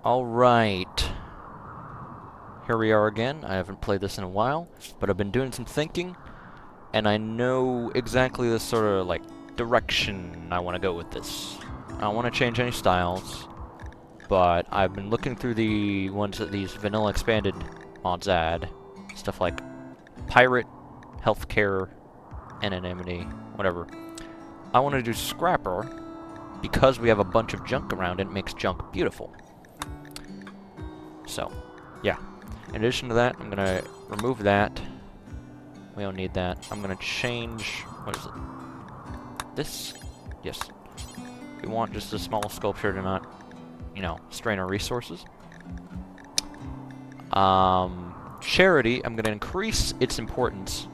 Alright. Here we are again. I haven't played this in a while, but I've been doing some thinking, and I know exactly the sort of, like, direction I want to go with this. I don't want to change any styles, but I've been looking through the ones that these vanilla expanded mods add. Stuff like pirate, healthcare, anonymity, whatever. I want to do scrapper, because we have a bunch of junk around, it makes junk beautiful. So, yeah. In addition to that, I'm gonna remove that. We don't need that. I'm gonna change... what is it? This? Yes. We want just a small sculpture to not, you know, strain our resources. Charity, I'm gonna increase its importance.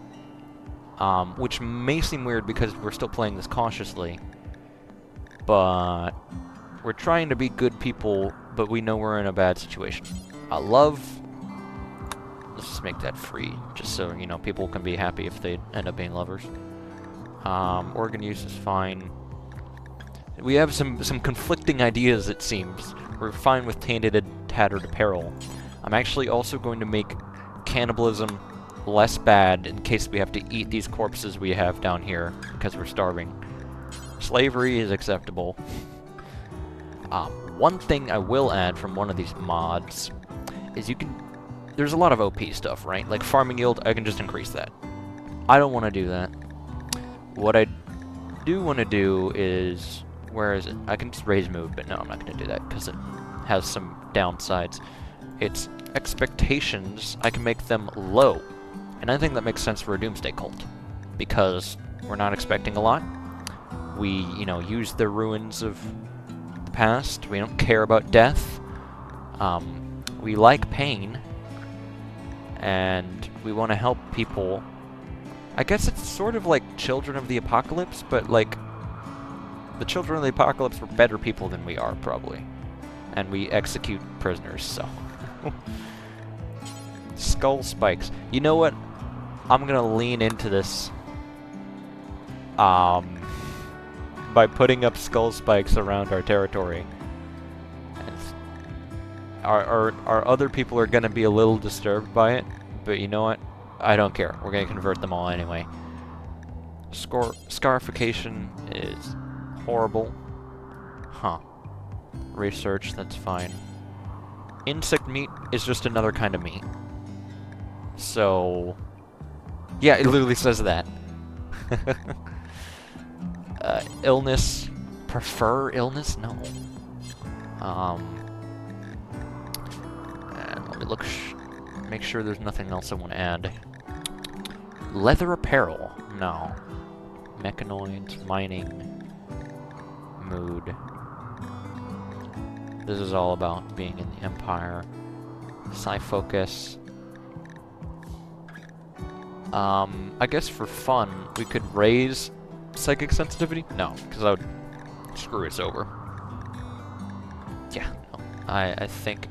Which may seem weird because we're still playing this cautiously. But we're trying to be good people, but we know we're in a bad situation. Love, let's just make that free, just so, you know, people can be happy if they end up being lovers. Organ use is fine. We have some conflicting ideas, it seems. We're fine with tainted and tattered apparel. I'm actually also going to make cannibalism less bad in case we have to eat these corpses we have down here because we're starving. Slavery is acceptable. One thing I will add from one of these mods is you can... there's a lot of OP stuff, right? Like farming yield, I can just increase that. I don't want to do that. What I do want to do is... where is it? I can just raise move, but no, I'm not going to do that because it has some downsides. Its expectations, I can make them low. And I think that makes sense for a Doomsday Cult. Because we're not expecting a lot. We, you know, use the ruins of the past. We don't care about death. We like pain. And we want to help people. I guess it's sort of like Children of the Apocalypse, but like... the Children of the Apocalypse were better people than we are, probably. And we execute prisoners, so... Skull spikes. You know what? I'm gonna lean into this. By putting up skull spikes around our territory. Our other people are gonna be a little disturbed by it, but you know what? I don't care. We're gonna convert them all anyway. Scarification is horrible. Huh. Research, that's fine. Insect meat is just another kind of meat. So... yeah, it literally says that. Illness. Prefer illness? No. And let me look... make sure there's nothing else I want to add. Leather apparel? No. Mechanoids, mining, mood. This is all about being in the Empire. Psi-focus. I guess for fun, we could raise psychic sensitivity? No, because I would screw us over. Yeah, no. I think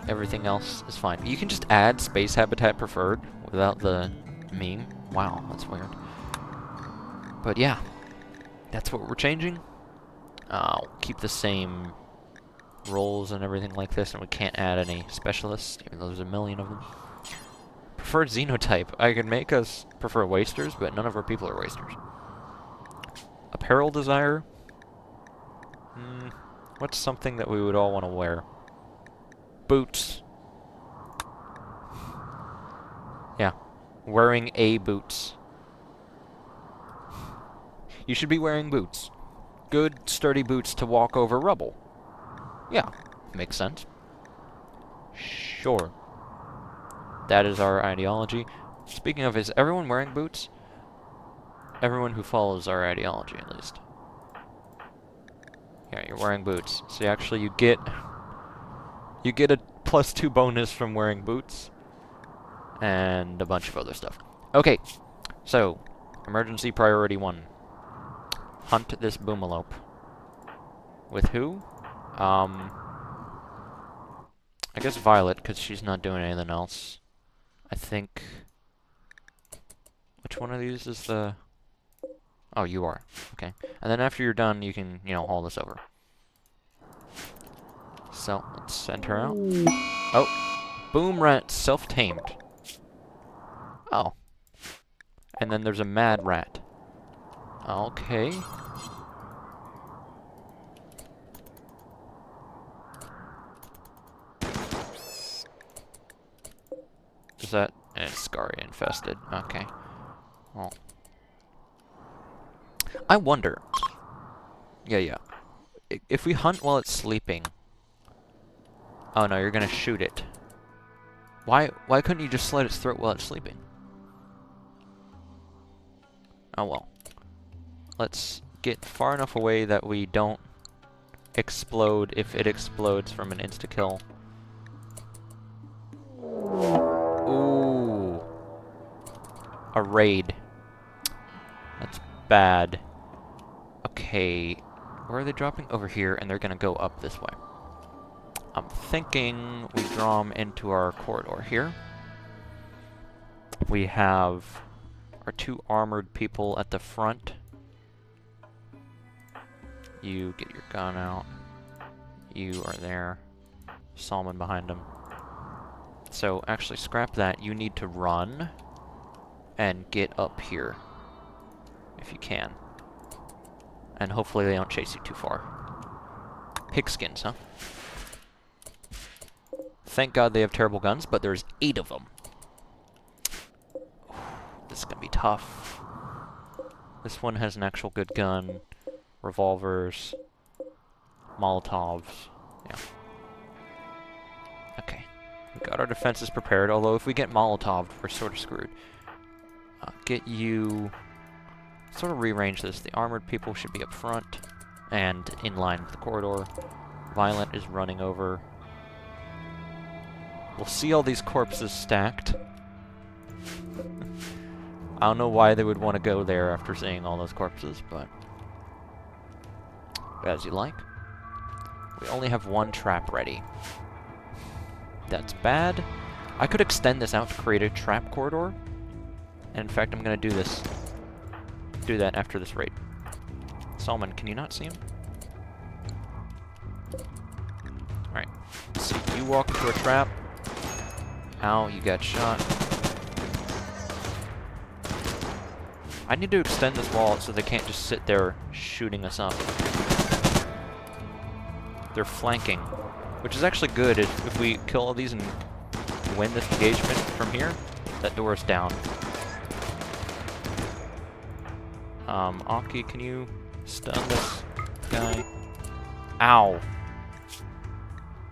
everything else is fine. You can just add space habitat preferred without the meme. Wow, that's weird. But yeah, that's what we're changing. I'll keep the same roles and everything like this, and we can't add any specialists, even though there's a million of them. Preferred xenotype. I could make us prefer wasters, but none of our people are wasters. Apparel desire? What's something that we would all want to wear? Boots. Yeah. Wearing a boots. You should be wearing boots. Good, sturdy boots to walk over rubble. Yeah, makes sense. Sure. That is our ideology. Speaking of, is everyone wearing boots? Everyone who follows our ideology, at least. Yeah, you're wearing boots. So actually you get a +2 bonus from wearing boots. And a bunch of other stuff. Okay, so, emergency priority 1. Hunt this boomalope. With who? I guess Violet, because she's not doing anything else. I think... which one of these is the... oh, you are. Okay. And then after you're done, you can, you know, haul this over. So, let's send her out. Oh, boom rat, self-tamed. Oh. And then there's a mad rat. Okay. Is that... It's Scaria infested. Okay. Well. I wonder... Yeah. If we hunt while it's sleeping... Oh no, you're gonna shoot it. Why couldn't you just slit its throat while it's sleeping? Oh well. Let's get far enough away that we don't explode if it explodes from an insta-kill. Ooh. A raid. That's bad. Okay. Where are they dropping? Over here, and they're gonna go up this way. I'm thinking we draw them into our corridor here. We have our 2 armored people at the front. You get your gun out. You are there. Salmon behind them. So, actually, scrap that. You need to run and get up here. If you can. And hopefully they don't chase you too far. Pigskins, huh? Thank God they have terrible guns, but there's 8 of them. This is gonna be tough. This one has an actual good gun. Revolvers. Molotovs. Yeah. Okay. We got our defenses prepared, although if we get Molotoved, we're sort of screwed. Get you... Sort of rearrange this. The armored people should be up front and in line with the corridor. Violent is running over. We'll see all these corpses stacked. I don't know why they would want to go there after seeing all those corpses, but... As you like. We only have 1 trap ready. That's bad. I could extend this out to create a trap corridor. And in fact, I'm gonna do this. Do that after this raid. Salmon, can you not see him? Alright. So you walk into a trap. Ow, you got shot. I need to extend this wall so they can't just sit there shooting us up. They're flanking. Which is actually good if we kill all these and win this engagement from here. That door is down. Aki, can you stun this guy? Ow!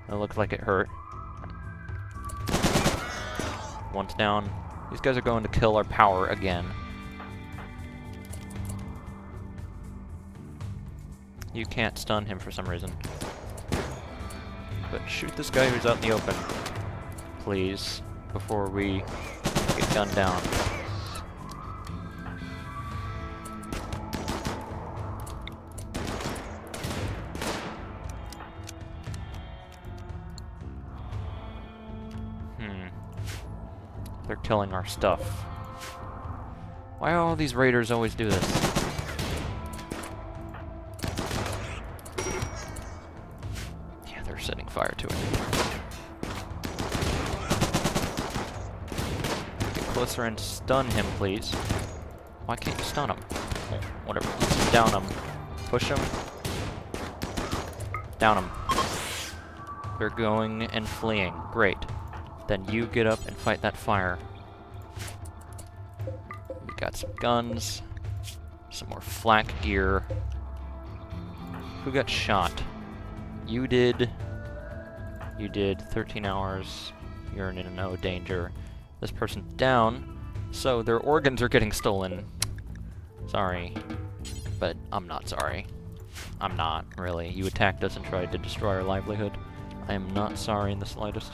That looked like it hurt. One's down. These guys are going to kill our power again. You can't stun him for some reason. But shoot this guy who's out in the open, please, before we get gunned down. They're killing our stuff. Why do all these raiders always do this? Yeah, they're setting fire to it. Get closer and stun him, please. Why can't you stun him? Oh, whatever. Let's just down him. Push him. Down him. They're going and fleeing. Great. Then you get up and fight that fire. We got some guns. Some more flak gear. Who got shot? You did. You did. 13 hours. You're in no danger. This person's down. So their organs are getting stolen. Sorry. But I'm not sorry. I'm not, really. You attacked us and tried to destroy our livelihood. I am not sorry in the slightest.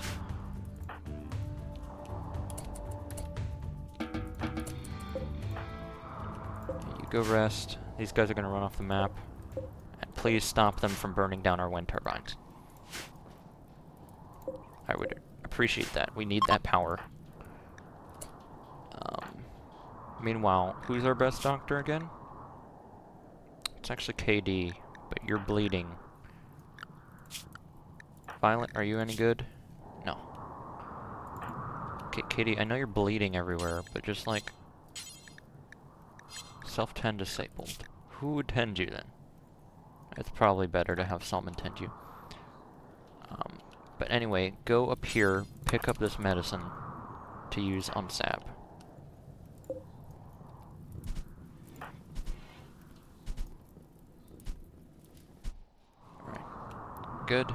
Go rest. These guys are going to run off the map. And please stop them from burning down our wind turbines. I would appreciate that. We need that power. Meanwhile, who's our best doctor again? It's actually KD, but you're bleeding. Violet, are you any good? No. Okay, Katie, I know you're bleeding everywhere, but just like... Self-tend disabled. Who would tend you then? It's probably better to have someone tend you. But anyway, go up here, pick up this medicine to use on Sab. Alright. Good.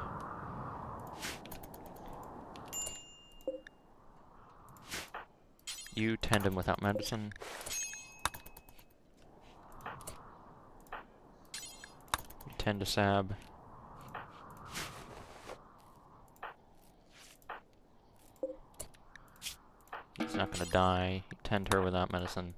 You tend him without medicine. You tend to Sab. He's not gonna die. You tend her without medicine.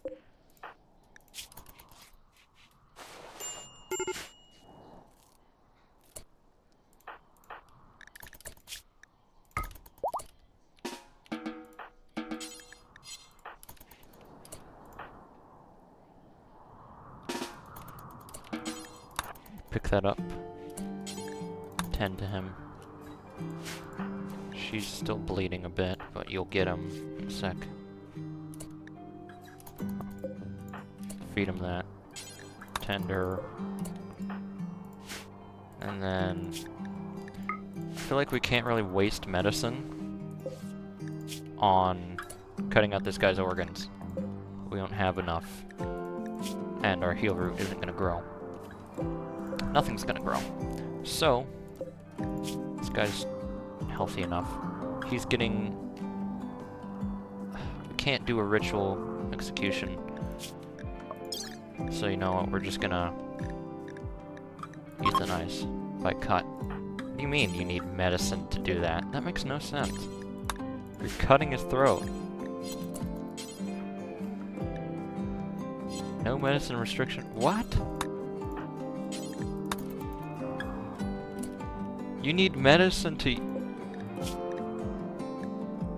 Pick that up. Tend to him. She's still bleeding a bit, but you'll get him in a sec. Feed him that. Tend her. And then... I feel like we can't really waste medicine on cutting out this guy's organs. We don't have enough. And our heal root isn't gonna grow. Nothing's gonna grow. So, this guy's healthy enough. He's getting... We can't do a ritual execution. So you know what, we're just gonna euthanize by cut. What do you mean you need medicine to do that? That makes no sense. You're cutting his throat. No medicine restriction. What? You need medicine to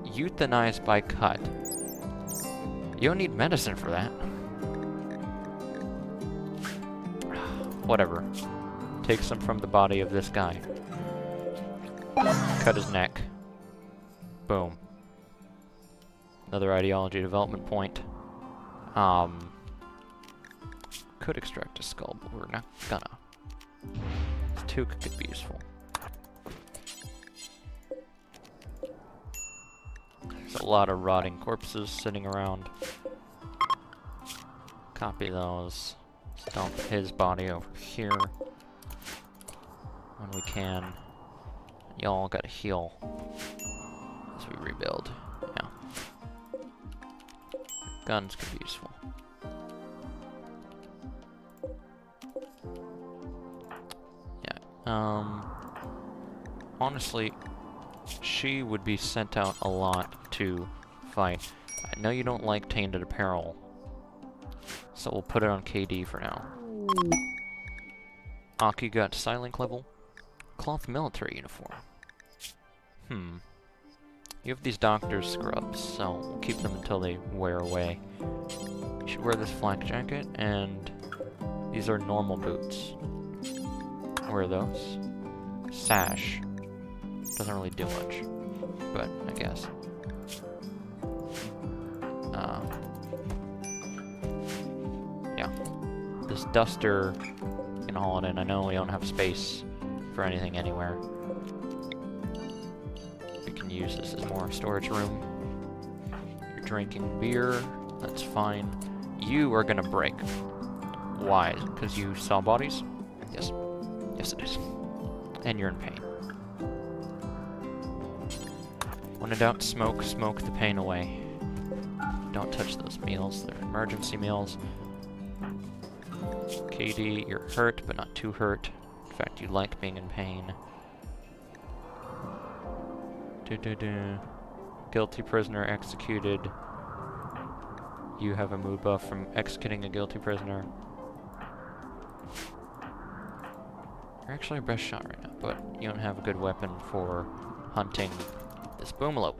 euthanize by cut. You don't need medicine for that. Whatever. Take some from the body of this guy. Cut his neck. Boom. Another ideology development point. Could extract a skull, but we're not gonna. This too could be useful. There's a lot of rotting corpses sitting around. Copy those. Dump his body over here when we can. Y'all gotta heal as we rebuild. Yeah. Guns could be useful. Yeah. Honestly, she would be sent out a lot to fight. I know you don't like tainted apparel, so we'll put it on KD for now. Aki got Silent level. Cloth military uniform. You have these doctor's scrubs, so we'll keep them until they wear away. You should wear this flak jacket, and these are normal boots. Wear those. Sash. Doesn't really do much, but I guess. Yeah. This duster, you can haul it in. I know we don't have space for anything anywhere. We can use this as more storage room. You're drinking beer, that's fine. You are gonna break. Why? Because you saw bodies? Yes. Yes it is. And you're in pain. When in doubt, smoke the pain away. Don't touch those meals, they're emergency meals. Katie, you're hurt, but not too hurt. In fact, you like being in pain. Guilty prisoner executed. You have a mood buff from executing a guilty prisoner. You're actually our best shot right now, but you don't have a good weapon for hunting this boomalope.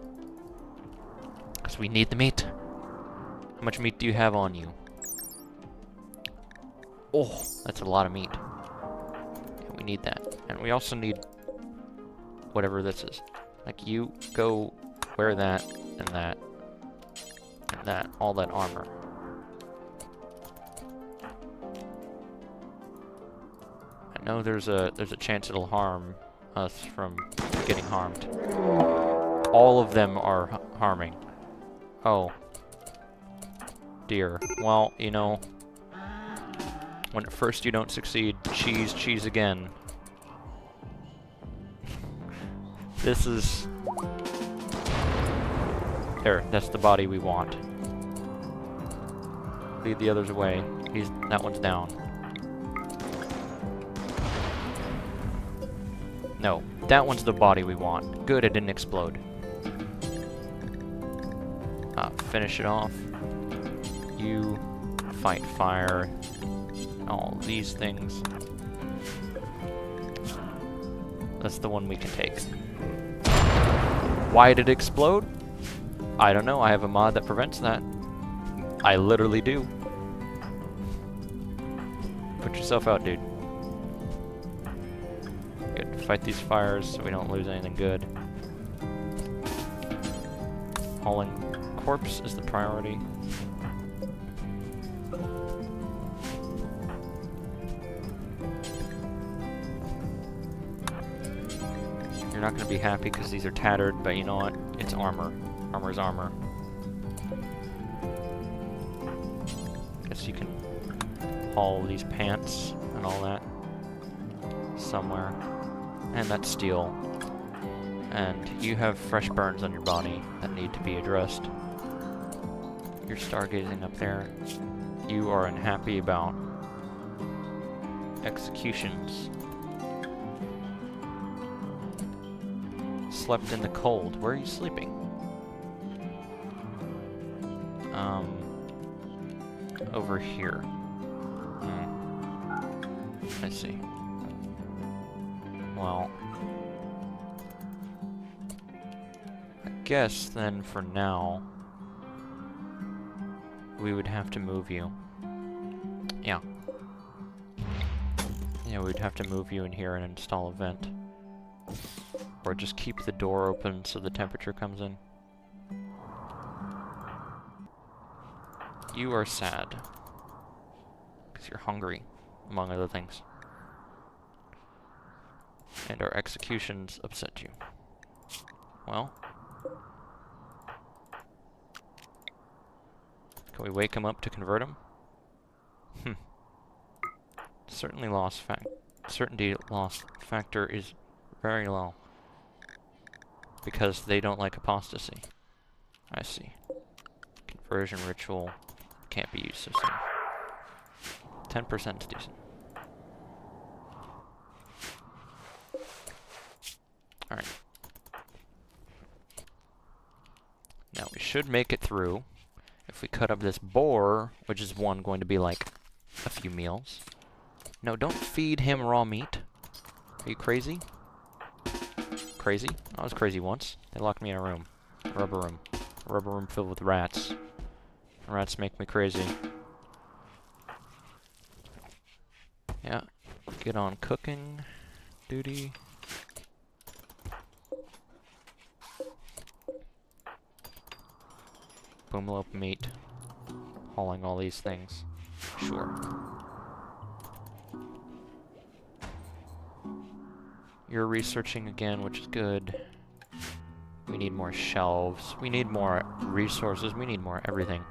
Because we need the meat. How much meat do you have on you? Oh, that's a lot of meat. Yeah, we need that. And we also need whatever this is. Like, you go wear that, and that, and that, all that armor. I know there's a chance it'll harm us from getting harmed. All of them are harming. Oh. Dear. Well, you know, when at first you don't succeed, cheese again. This is... There, that's the body we want. Lead the others away. That one's down. No, that one's the body we want. Good, it didn't explode. Finish it off. You fight fire. All these things. That's the one we can take. Why did it explode? I don't know. I have a mod that prevents that. I literally do. Put yourself out, dude. Good. Fight these fires so we don't lose anything good. Hauling corpse is the priority. You're not going to be happy because these are tattered, but you know what? It's armor. Armor is armor. Guess you can haul these pants and all that somewhere. And that's steel. And you have fresh burns on your body that need to be addressed. You're stargazing up there. You are unhappy about executions. Slept in the cold. Where are you sleeping? Over here. I see. Well, I guess then for now we would have to move you. Yeah. Yeah, we'd have to move you in here and install a vent. Or just keep the door open so the temperature comes in. You are sad. Because you're hungry, among other things. And our executions upset you. Well. Can we wake him up to convert him? Certainty loss factor is very low. Because they don't like apostasy. I see. Conversion ritual can't be used so soon. 10% is decent. Alright. Now we should make it through. If we cut up this boar, which is going to be like a few meals. No, don't feed him raw meat. Are you crazy? Crazy? I was crazy once. They locked me in a room. A rubber room. A rubber room filled with rats. Rats make me crazy. Yeah. Get on cooking duty. Boomlope meat. Hauling all these things. Sure. You're researching again, which is good. We need more shelves. We need more resources. We need more everything.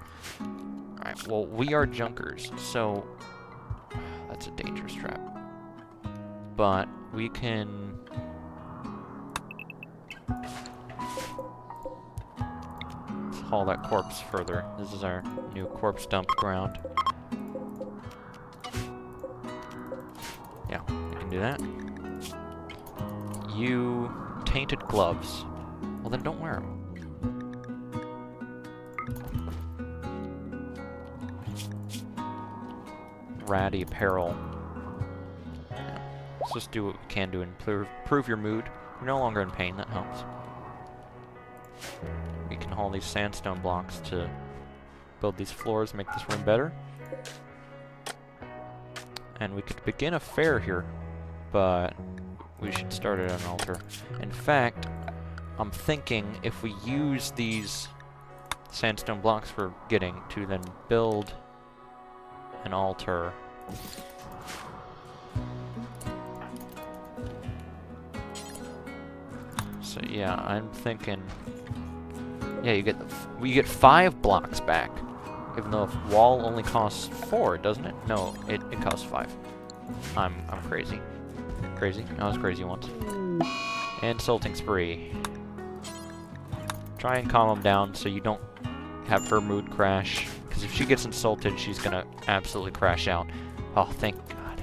Alright, well, we are junkers, so... That's a dangerous trap. But we can... Let's haul that corpse further. This is our new corpse dump ground. Yeah, we can do that. You tainted gloves. Well, then don't wear them. Ratty apparel. Yeah. Let's just do what we can to improve your mood. You're no longer in pain, that helps. We can haul these sandstone blocks to build these floors, make this room better. And we could begin a fair here, but we should start at an altar. In fact, I'm thinking if we use these sandstone blocks we're getting to then build an altar. So yeah, I'm thinking, yeah, we get 5 blocks back, even though if wall only costs 4, doesn't it? No, it costs 5. I'm crazy. Crazy? I was crazy once. Insulting spree. Try and calm him down so you don't have her mood crash, because if she gets insulted, she's gonna absolutely crash out. Oh, thank God.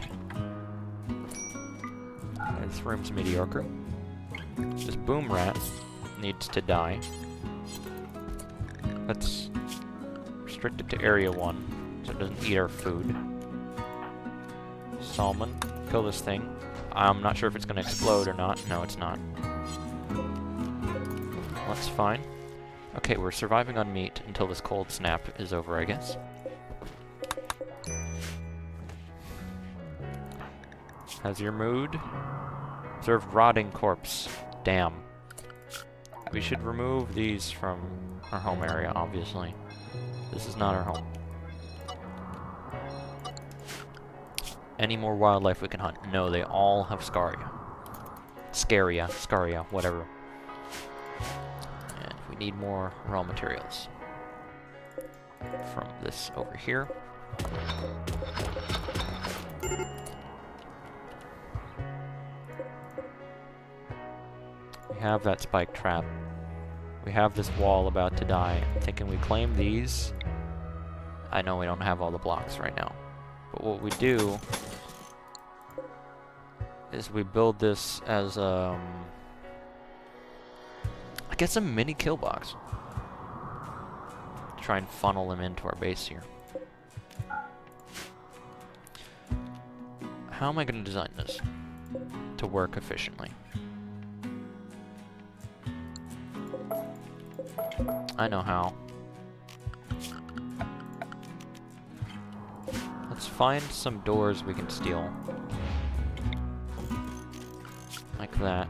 This room's mediocre. This boom rat needs to die. Let's restrict it to area 1, so it doesn't eat our food. Salmon, kill this thing. I'm not sure if it's gonna explode or not. No, it's not. That's fine. Okay, we're surviving on meat until this cold snap is over, I guess. How's your mood? Observe rotting corpse. Damn. We should remove these from our home area, obviously. This is not our home. Any more wildlife we can hunt? No, they all have scaria. Scaria, whatever. And we need more raw materials. From this over here. We have that spike trap. We have this wall about to die. I'm thinking we claim these. I know we don't have all the blocks right now. But what we do is we build this as I guess a mini kill box. Try and funnel them into our base here. How am I going to design this to work efficiently? I know how. Let's find some doors we can steal. Like that.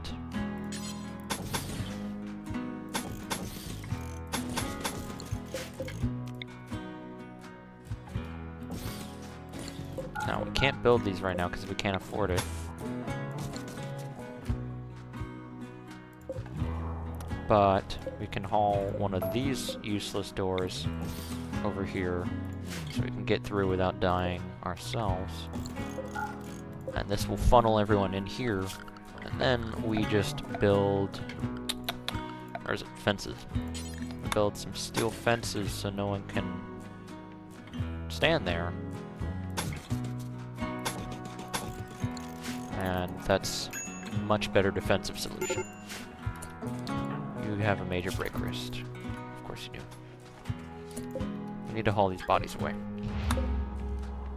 Now, we can't build these right now because we can't afford it. But we can haul one of these useless doors over here so we can get through without dying ourselves. And this will funnel everyone in here. And then we just build... or is it fences? Build some steel fences so no one can stand there. And that's a much better defensive solution. You have a major break wrist. Of course you do. We need to haul these bodies away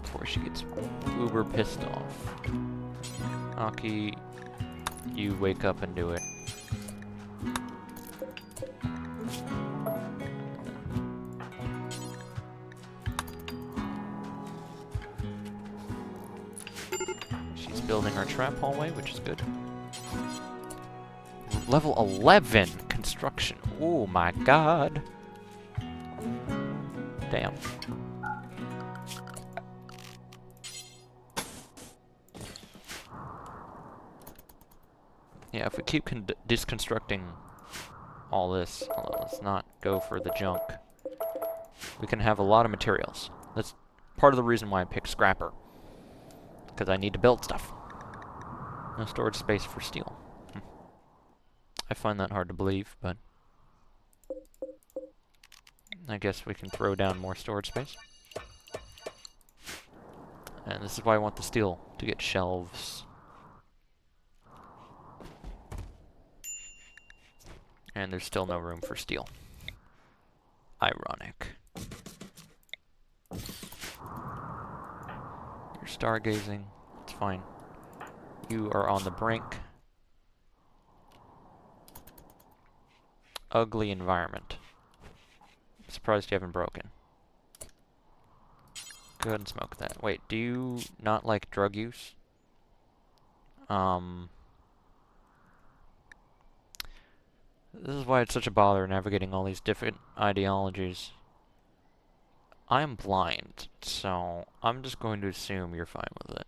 before she gets uber pissed off. Aki, you wake up and do it. She's building our trap hallway, which is good. Level 11 construction. Oh my god. Damn. Yeah, if we keep disconstructing all this, let's not go for the junk. We can have a lot of materials. That's part of the reason why I picked Scrapper. Because I need to build stuff. No storage space for steel. I find that hard to believe, but I guess we can throw down more storage space. And this is why I want the steel, to get shelves. And there's still no room for steel. Ironic. You're stargazing. It's fine. You are on the brink. Ugly environment. I'm surprised you haven't broken. Go ahead and smoke that. Wait, do you not like drug use? This is why it's such a bother navigating all these different ideologies. I am blind, so I'm just going to assume you're fine with it.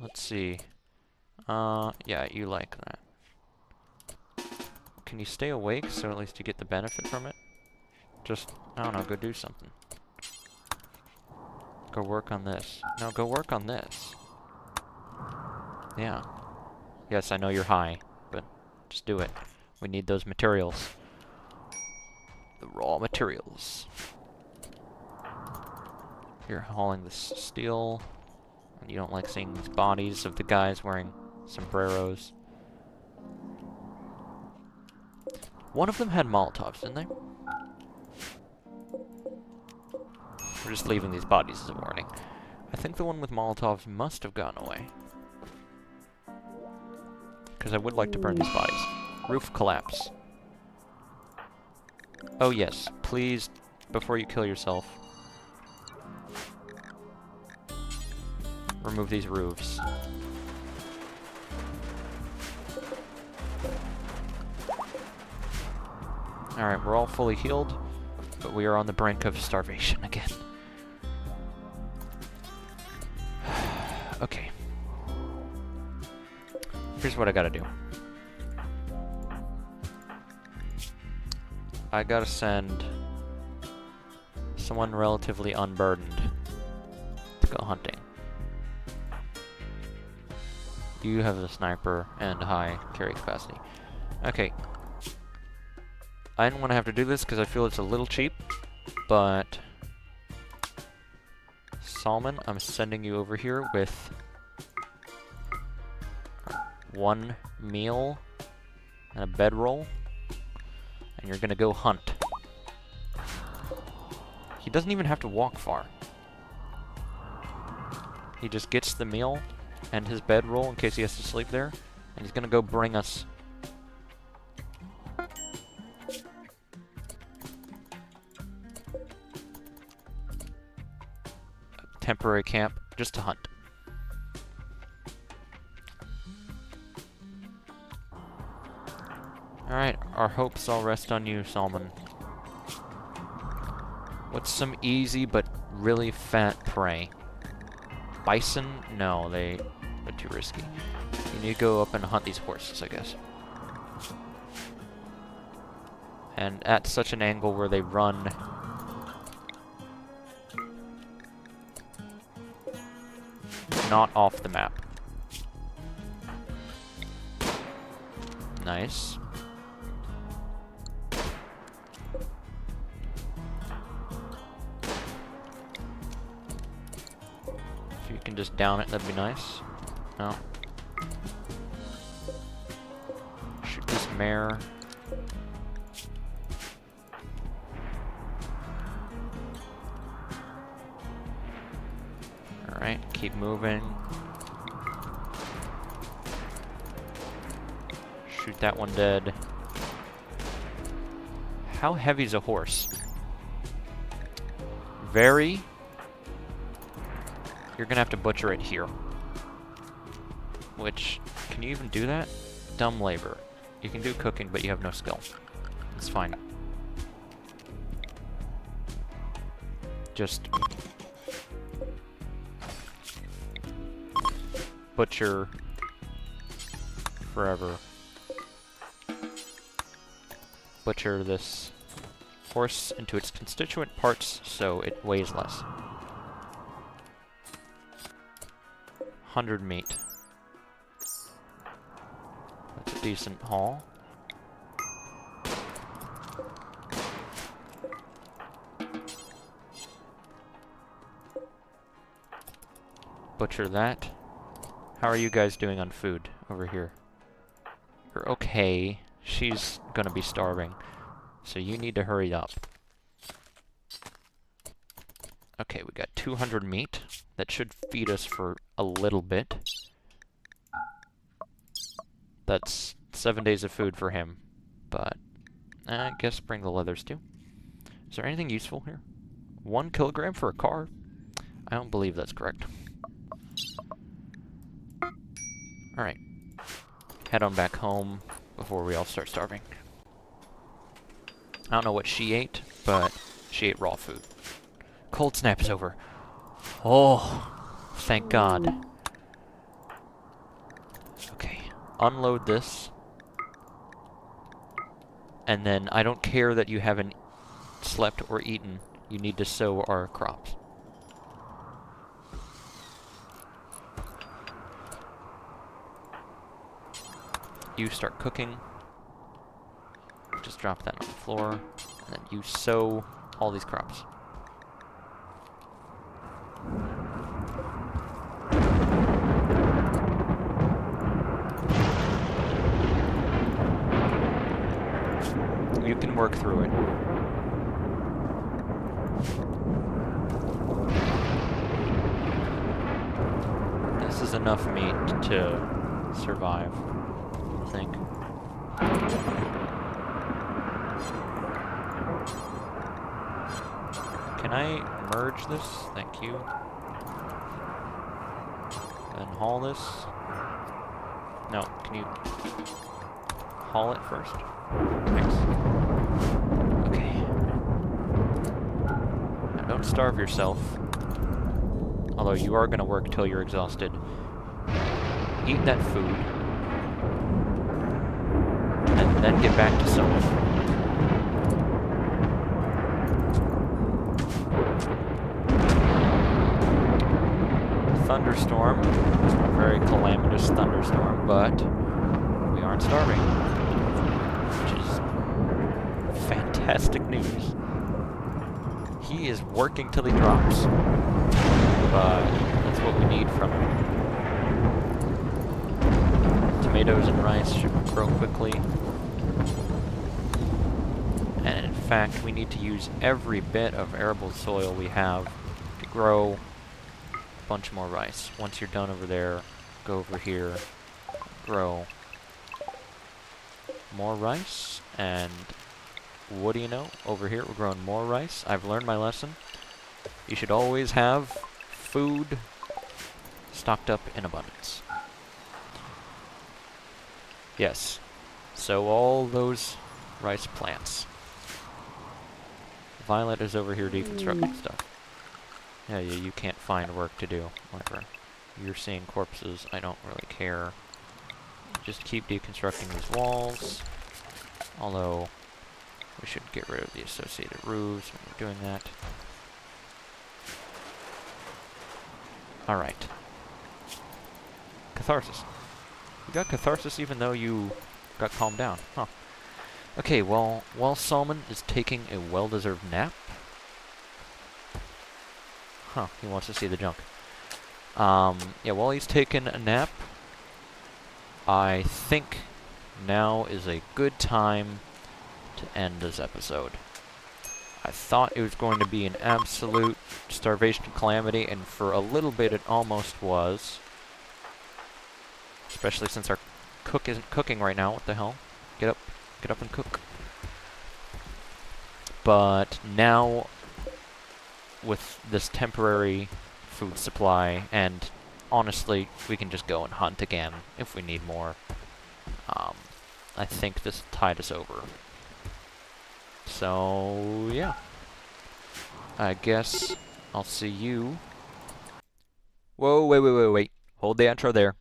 Let's see. Yeah, you like that. Can you stay awake so at least you get the benefit from it? Just, I don't know, go do something. Go work on this. No, go work on this. Yeah. Yes, I know you're high, but just do it. We need those materials. The raw materials. You're hauling this steel, and you don't like seeing these bodies of the guys wearing sombreros. One of them had Molotovs, didn't they? We're just leaving these bodies as a warning. I think the one with Molotovs must have gone away. Because I would like to burn these bodies. Roof collapse. Oh yes, please, before you kill yourself, remove these roofs. Alright, we're all fully healed, but we are on the brink of starvation again. Okay. Here's what I gotta do. I gotta send someone relatively unburdened to go hunting. You have the sniper and high carry capacity. Okay. I didn't want to have to do this because I feel it's a little cheap, but Salmon, I'm sending you over here with 1 meal and a bedroll, and you're gonna go hunt. He doesn't even have to walk far. He just gets the meal and his bedroll in case he has to sleep there, and he's gonna go bring us temporary camp just to hunt. Alright, our hopes all rest on you, Salmon. What's some easy but really fat prey? Bison? No, they're too risky. You need to go up and hunt these horses, I guess. And at such an angle where they run not off the map. Nice. If you can just down it, that'd be nice. No. Shoot this mare. Alright, keep moving. Shoot that one dead. How heavy's a horse? Very. You're gonna have to butcher it here. Which, can you even do that? Dumb labor. You can do cooking, but you have no skill. It's fine. Just butcher forever. Butcher this horse into its constituent parts so it weighs less. 100 meat. That's a decent haul. Butcher that. How are you guys doing on food over here? You're okay. She's gonna be starving. So you need to hurry up. Okay, we got 200 meat. That should feed us for a little bit. That's 7 days of food for him. But I guess bring the leathers too. Is there anything useful here? 1 kilogram for a car? I don't believe that's correct. Alright. head on back home before we all start starving. I don't know what she ate, but she ate raw food. Cold snap is over. Oh, thank God. Okay, unload this. And then I don't care that you haven't slept or eaten. You need to sow our crops. You start cooking. Just drop that on the floor. And then you sow all these crops. You can work through it. This is enough meat to survive, I think. Can I merge this? Thank you. And haul this? No, can you haul it first? Thanks. Okay. Now don't starve yourself. Although you are going to work till you're exhausted. Eat that food. And then get back to sewing. Thunderstorm. It's a very calamitous thunderstorm, but we aren't starving. Which is fantastic news. He is working till he drops. But that's what we need from him. Tomatoes and rice should grow quickly. And in fact, we need to use every bit of arable soil we have to grow a bunch more rice. Once you're done over there, go over here, grow more rice, and what do you know? Over here we're growing more rice. I've learned my lesson. You should always have food stocked up in abundance. Yes. So all those rice plants. Violet is over here deconstructing stuff. Yeah, you can't find work to do. Whatever. You're seeing corpses. I don't really care. Just keep deconstructing these walls. Although, we should get rid of the associated roofs when we're doing that. Alright. Catharsis. You got catharsis even though you got calmed down. Huh. Okay, well, while Solomon is taking a well-deserved nap... Huh, he wants to see the junk. Yeah, while he's taking a nap, I think now is a good time to end this episode. I thought it was going to be an absolute starvation calamity, and for a little bit it almost was. Especially since our cook isn't cooking right now. What the hell? Get up and cook. But now, with this temporary food supply, and honestly, we can just go and hunt again if we need more. I think this tied us over. So, yeah. I guess I'll see you. Whoa, wait. Hold the intro there.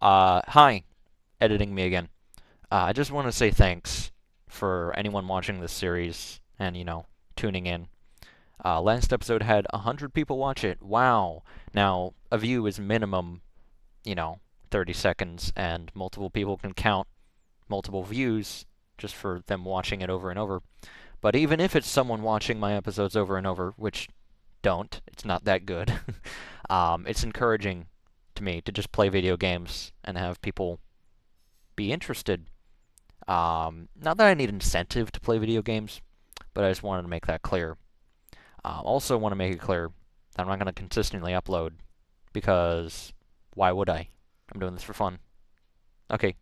Hi. Editing me again. I just want to say thanks for anyone watching this series and, you know, tuning in. Last episode had 100 people watch it. Wow. Now, a view is minimum, 30 seconds, and multiple people can count multiple views just for them watching it over and over. But even if it's someone watching my episodes over and over, which don't, it's not that good, it's encouraging to me to just play video games and have people be interested. Not that I need incentive to play video games, but I just wanted to make that clear. Also want to make it clear that I'm not going to consistently upload, because why would I? I'm doing this for fun. Okay.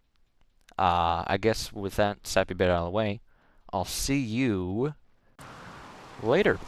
I guess with that sappy bit out of the way, I'll see you later.